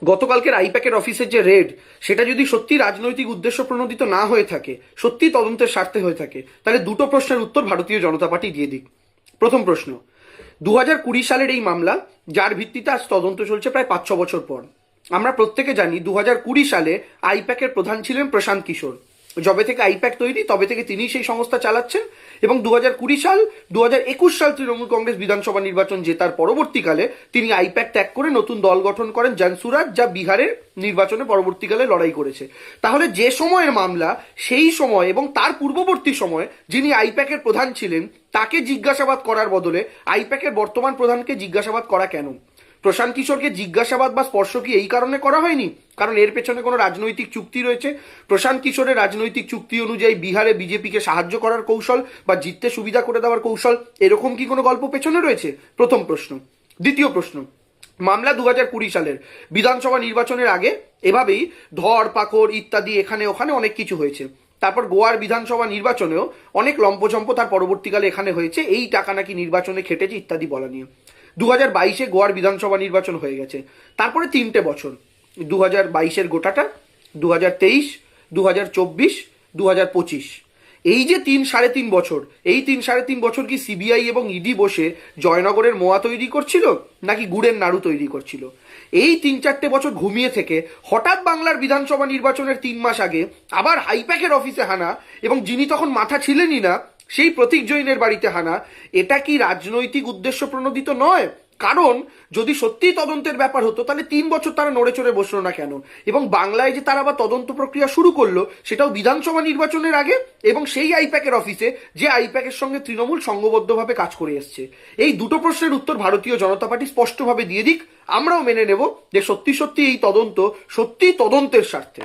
গতকালকের আইপ্যাকের অফিসের যে রেড, সেটা যদি সত্যি রাজনৈতিক উদ্দেশ্য প্রণোদিত না হয়ে থাকে, সত্যি তদন্তের স্বার্থে হয়ে থাকে, তাহলে দুটো প্রশ্নের উত্তর ভারতীয় জনতা পার্টি দিয়ে দিক। প্রথম প্রশ্ন, 2020 সালের এই মামলা, যার ভিত্তিতে আজ তদন্ত চলছে প্রায় 5-6 বছর পর। আমরা প্রত্যেকে জানি 2020 সালে আইপ্যাকের প্রধান ছিলেন প্রশান্ত কিশোর। যবে থেকে আইপ্যাক তৈরি তবে থেকে তিনিই সেই সংস্থা চালাচ্ছেন, এবং 2020 সাল 2021 সাল তৃণমূল কংগ্রেস বিধানসভা নির্বাচন জেতার পরবর্তীকালে তিনি আইপ্যাক ত্যাগ করে নতুন দল গঠন করেন জনসুরাজ, যা বিহারের নির্বাচনে পরবর্তীকালে লড়াই করেছে। তাহলে যে সময়ের মামলা, সেই সময় এবং তার পূর্ববর্তী সময়ে যিনি আইপ্যাকের প্রধান ছিলেন তাকে জিজ্ঞাসাবাদ করার বদলে আইপ্যাকের বর্তমান প্রধানকে জিজ্ঞাসাবাদ করা কেন? প্রশান্ত কিশোরকে জিজ্ঞাসাবাদ বা স্পর্শ কি এই কারণে করা হয়নি কারণ এর পেছনে কোনো রাজনৈতিক চুক্তি রয়েছে? প্রশান্ত কিশোরের রাজনৈতিক চুক্তি অনুযায়ী বিহারে বিজেপিকে সাহায্য করার কৌশল বা জিততে সুবিধা করে দেওয়ার কৌশল, এরকম কি কোনো গল্প পেছনে রয়েছে? প্রথম প্রশ্ন। দ্বিতীয় প্রশ্ন, মামলা 2020 সালের বিধানসভা নির্বাচনের আগে এভাবেই ধর পাকড় ইত্যাদি এখানে ওখানে অনেক কিছু হয়েছে। তারপর গোয়ার বিধানসভা নির্বাচনেও অনেক লম্পঝম্প তার পরবর্তীকালে এখানে হয়েছে, এই টাকা নাকি নির্বাচনে খেটেছে ইত্যাদি বলা নিয়ে। 2022-এ গোয়ার বিধানসভা নির্বাচন হয়ে গেছে। তারপরে 3টে বছর, 2022-এর গোটাটা, 2023, 2024, 2025, এই যে 3-3.5 বছর, এই 3-3.5 বছর কি সিবিআই এবং ইডি বসে জয়নগরের মোয়া তৈরি করছিল নাকি গুড়ের নাড়ু তৈরি করছিল? এই 3-4টে বছর ঘুমিয়ে থেকে হঠাৎ বাংলার বিধানসভা নির্বাচনের 3 মাস আগে আবার আইপ্যাকের অফিসে হানা, এবং যিনি তখন মাথা ছিলেনই না সেই প্রতীক জৈনের বাড়িতে হানা, এটা কি রাজনৈতিক উদ্দেশ্য প্রণোদিত নয়? কারণ যদি সত্যিই তদন্তের ব্যাপার হতো তাহলে 3 বছর তারা নড়ে চড়ে বসলো না কেন? এবং বাংলায় যে তারা আবার তদন্ত প্রক্রিয়া শুরু করলো সেটাও বিধানসভা নির্বাচনের আগে, এবং সেই আইপ্যাকের অফিসে যে আইপ্যাকের সঙ্গে তৃণমূল সংঘবদ্ধভাবে কাজ করে এসছে। এই দুটো প্রশ্নের উত্তর ভারতীয় জনতা পার্টি স্পষ্টভাবে দিয়ে দিক, আমরাও মেনে নেব যে সত্যি সত্যি এই তদন্ত সত্যি তদন্তের স্বার্থে।